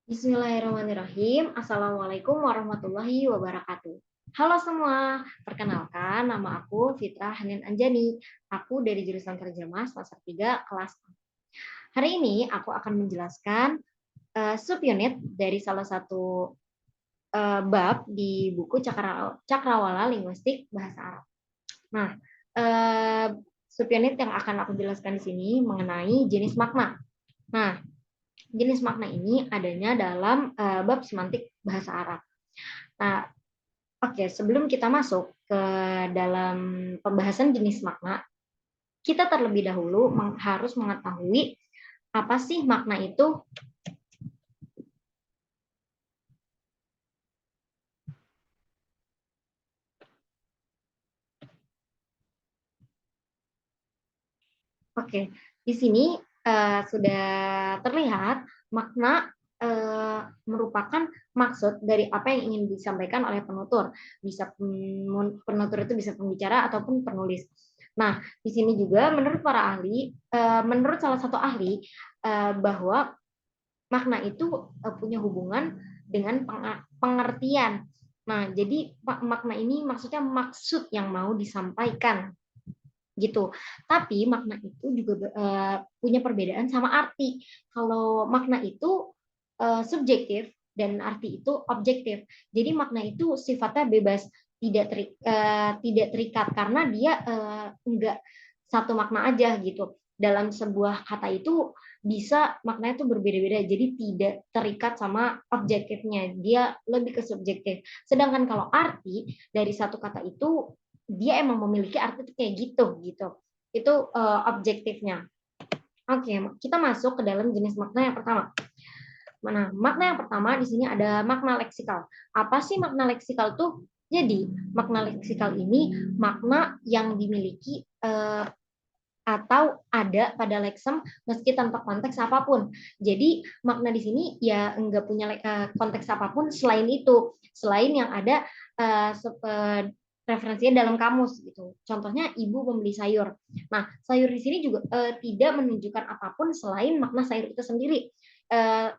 Bismillahirrahmanirrahim. Assalamualaikum warahmatullahi wabarakatuh. Halo semua, perkenalkan nama aku Fitra Hanin Anjani. Aku dari jurusan Terjemah semester 3 kelas 6. Hari ini aku akan menjelaskan subunit dari salah satu bab di buku Cakrawala Linguistik Bahasa Arab. Nah, uh, subunit yang akan aku jelaskan di sini mengenai jenis makna. Nah, jenis makna ini adanya dalam bab semantik bahasa Arab. Nah, oke, sebelum kita masuk ke dalam pembahasan jenis makna, kita terlebih dahulu harus mengetahui apa sih makna itu. Oke, di sini sudah terlihat makna merupakan maksud dari apa yang ingin disampaikan oleh penutur. Bisa penutur itu bisa pembicara ataupun penulis. Nah, di sini juga menurut para ahli, menurut salah satu ahli bahwa makna itu punya hubungan dengan pengertian. Nah, jadi makna ini maksudnya maksud yang mau disampaikan gitu. Tapi makna itu juga punya perbedaan sama arti. Kalau makna itu subjektif dan arti itu objektif. Jadi makna itu sifatnya bebas, tidak terikat karena dia enggak satu makna aja gitu. Dalam sebuah kata itu bisa maknanya itu berbeda-beda, jadi tidak terikat sama objektifnya, dia lebih ke subjektif. Sedangkan kalau arti dari satu kata itu dia emang memiliki arti itu kayak gitu gitu. Itu objektifnya. Oke, kita masuk ke dalam jenis makna yang pertama. Mana? Makna yang pertama di sini ada makna leksikal. Apa sih makna leksikal tuh? Jadi, makna leksikal ini makna yang dimiliki atau ada pada leksem meski tanpa konteks apapun. Jadi makna di sini ya enggak punya konteks apapun selain itu, selain yang ada referensinya dalam kamus gitu. Contohnya ibu membeli sayur. Nah, sayur di sini juga tidak menunjukkan apapun selain makna sayur itu sendiri. Eh,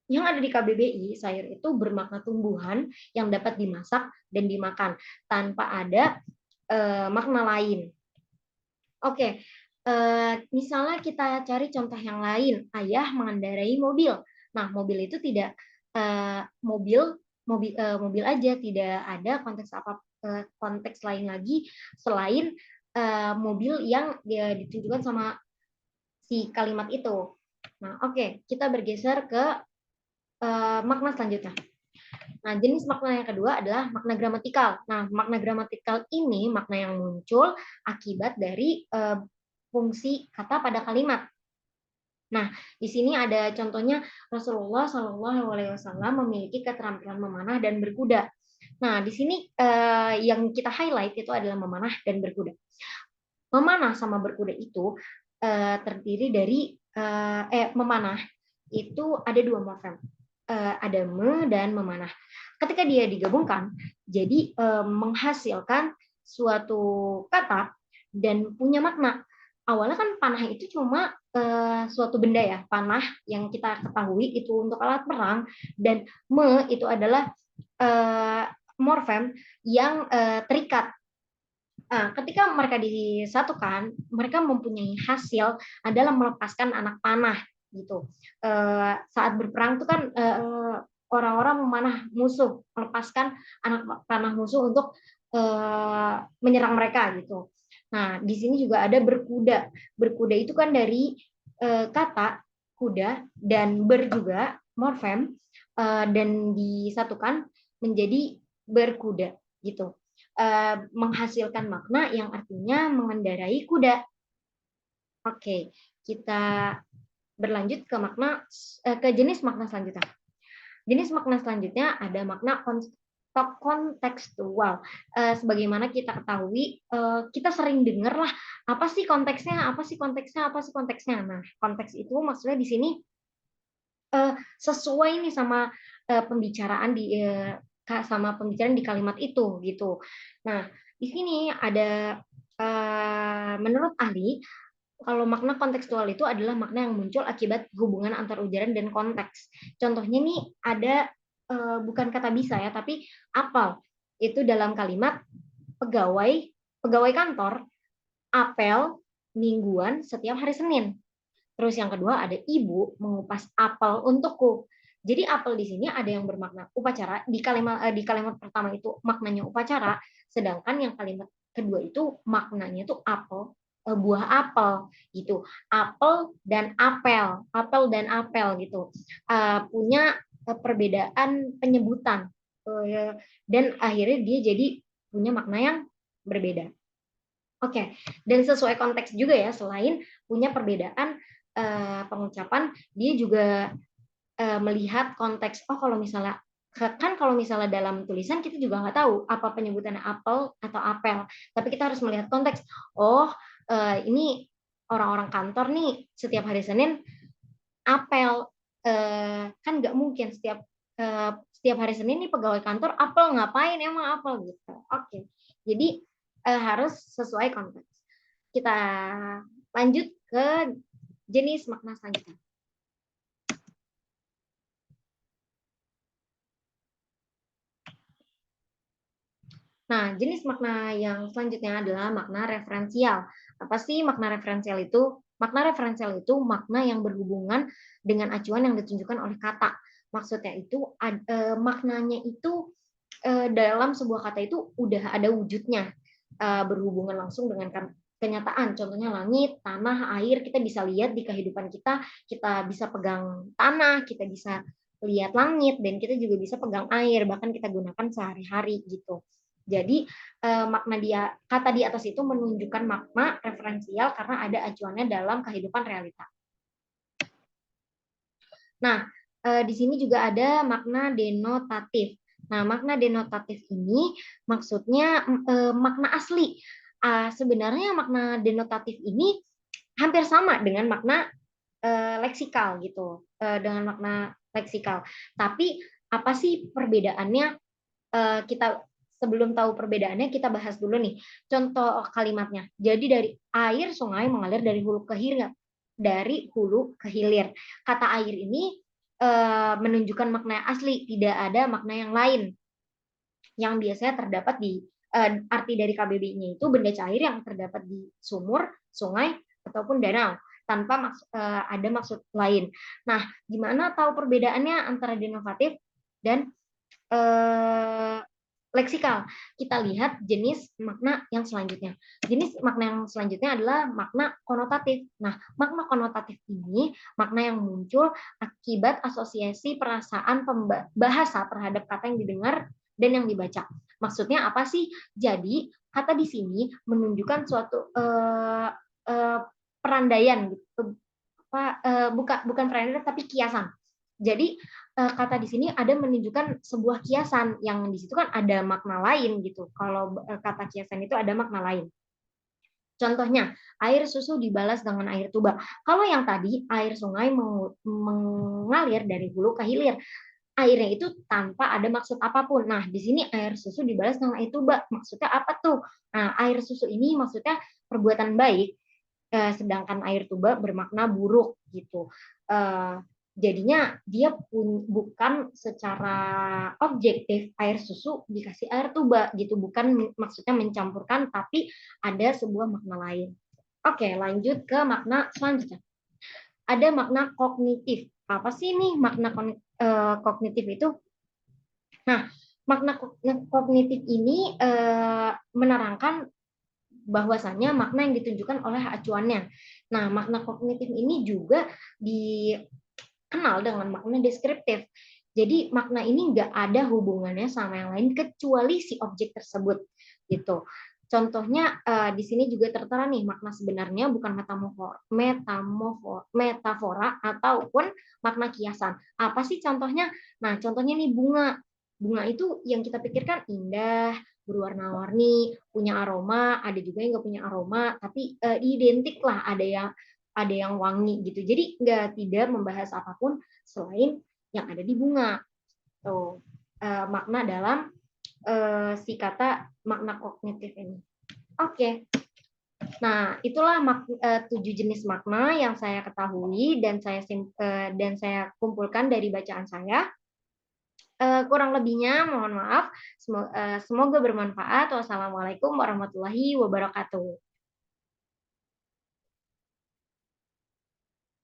yang ada di KBBI, sayur itu bermakna tumbuhan yang dapat dimasak dan dimakan tanpa ada makna lain. Oke, misalnya kita cari contoh yang lain, ayah mengendarai mobil. Nah, mobil itu tidak mobil aja, tidak ada konteks lain lagi selain mobil yang ditunjukkan sama si kalimat itu. Nah, oke, kita bergeser ke makna selanjutnya. Nah, jenis makna yang kedua adalah makna gramatikal. Nah, makna gramatikal ini makna yang muncul akibat dari fungsi kata pada kalimat. Nah, di sini ada contohnya Rasulullah Shallallahu Alaihi Wasallam memiliki keterampilan memanah dan berkuda. Nah, di sini yang kita highlight itu adalah memanah dan berkuda. Memanah sama berkuda itu terdiri dari memanah itu ada dua morfem, ada me dan memanah. Ketika dia digabungkan, jadi menghasilkan suatu kata dan punya makna. Awalnya kan panah itu cuma suatu benda ya, panah yang kita ketahui itu untuk alat perang, dan me itu adalah morfem yang terikat. Nah, ketika mereka disatukan, mereka mempunyai hasil adalah melepaskan anak panah gitu. Saat berperang itu kan orang-orang memanah musuh, melepaskan anak panah musuh untuk menyerang mereka gitu. Nah, di sini juga ada berkuda. Berkuda itu kan dari kata kuda dan ber juga morfem dan disatukan menjadi berkuda gitu. Menghasilkan makna yang artinya mengendarai kuda. Oke, kita berlanjut ke ke jenis makna selanjutnya. Jenis makna selanjutnya ada makna kontekstual. Sebagaimana kita ketahui, kita sering dengar lah, apa sih konteksnya, apa sih konteksnya, apa sih konteksnya. Nah, konteks itu maksudnya di sini sesuai nih sama pembicaraan di kalimat itu gitu. Nah, di sini ada menurut ahli Kalau makna kontekstual itu adalah makna yang muncul akibat hubungan antar ujaran dan konteks. Contohnya nih ada bukan kata bisa ya, tapi apel. Itu dalam kalimat pegawai pegawai kantor apel mingguan setiap hari Senin. Terus yang kedua ada ibu mengupas apel untukku. Jadi apel di sini ada yang bermakna upacara, di kalimat pertama itu maknanya upacara, sedangkan yang kalimat kedua itu maknanya itu apel, buah apel gitu. Apel dan apel gitu. Punya perbedaan penyebutan. Dan akhirnya dia jadi punya makna yang berbeda. Oke, dan sesuai konteks juga ya, selain punya perbedaan pengucapan, dia juga melihat konteks. Oh, kalau misalnya dalam tulisan kita juga nggak tahu apa penyebutannya apel atau apel, tapi kita harus melihat konteks. Oh, ini orang-orang kantor nih setiap hari Senin apel. Kan nggak mungkin setiap hari Senin nih pegawai kantor apel, ngapain emang apel gitu. Oke, jadi harus sesuai konteks. Kita lanjut ke jenis makna selanjutnya. Nah, jenis makna yang selanjutnya adalah makna referensial. Apa sih makna referensial itu? Makna referensial itu makna yang berhubungan dengan acuan yang ditunjukkan oleh kata. Maksudnya itu maknanya itu dalam sebuah kata itu udah ada wujudnya, berhubungan langsung dengan kenyataan. Contohnya langit, tanah, air, kita bisa lihat di kehidupan kita, kita bisa pegang tanah, kita bisa lihat langit, dan kita juga bisa pegang air, bahkan kita gunakan sehari-hari gitu. Jadi makna kata di atas itu menunjukkan makna referensial karena ada acuannya dalam kehidupan realita. Nah, di sini juga ada makna denotatif. Nah, makna denotatif ini maksudnya makna asli. Sebenarnya makna denotatif ini hampir sama dengan makna leksikal gitu, dengan makna leksikal. Tapi apa sih perbedaannya? Kita sebelum tahu perbedaannya kita bahas dulu nih contoh kalimatnya. Jadi dari air sungai mengalir dari hulu ke hilir, Kata air ini menunjukkan makna asli, tidak ada makna yang lain yang biasanya terdapat di arti dari KBBI-nya itu benda cair yang terdapat di sumur, sungai ataupun danau tanpa ada maksud lain. Nah, gimana tahu perbedaannya antara denotatif dan leksikal? Kita lihat jenis makna yang selanjutnya. Jenis makna yang selanjutnya adalah makna konotatif. Nah, makna konotatif ini makna yang muncul akibat asosiasi perasaan bahasa terhadap kata yang didengar dan yang dibaca. Maksudnya apa sih? Jadi, kata di sini menunjukkan suatu perandaian gitu. Bukan perandaian tapi kiasan. Jadi kata di sini ada menunjukkan sebuah kiasan yang di situ kan ada makna lain gitu. Kalau kata kiasan itu ada makna lain. Contohnya, air susu dibalas dengan air tuba. Kalau yang tadi air sungai mengalir dari hulu ke hilir, airnya itu tanpa ada maksud apapun. Nah, di sini air susu dibalas dengan air tuba. Maksudnya apa tuh? Nah, air susu ini maksudnya perbuatan baik, sedangkan air tuba bermakna buruk gitu. Jadinya dia bukan secara objektif air susu dikasih air tuba gitu, bukan maksudnya mencampurkan, tapi ada sebuah makna lain. Oke, lanjut ke makna selanjutnya. Ada makna kognitif. Apa sih nih makna kognitif itu? Nah, makna kognitif ini menerangkan bahwasannya makna yang ditunjukkan oleh acuannya. Nah, makna kognitif ini juga dikenal dengan makna deskriptif. Jadi makna ini nggak ada hubungannya sama yang lain kecuali si objek tersebut, gitu. Contohnya di sini juga tertera nih makna sebenarnya bukan metafora ataupun makna kiasan. Apa sih contohnya? Nah, contohnya nih bunga. Bunga itu yang kita pikirkan indah, berwarna-warni, punya aroma, ada juga yang nggak punya aroma, tapi identik lah, ada yang wangi gitu. Jadi tidak membahas apapun selain yang ada di bunga. Tuh, makna dalam si kata makna kognitif ini. Oke. Nah, itulah 7 jenis makna yang saya ketahui dan saya kumpulkan dari bacaan saya. Kurang lebihnya mohon maaf. Semoga bermanfaat. Wassalamualaikum warahmatullahi wabarakatuh.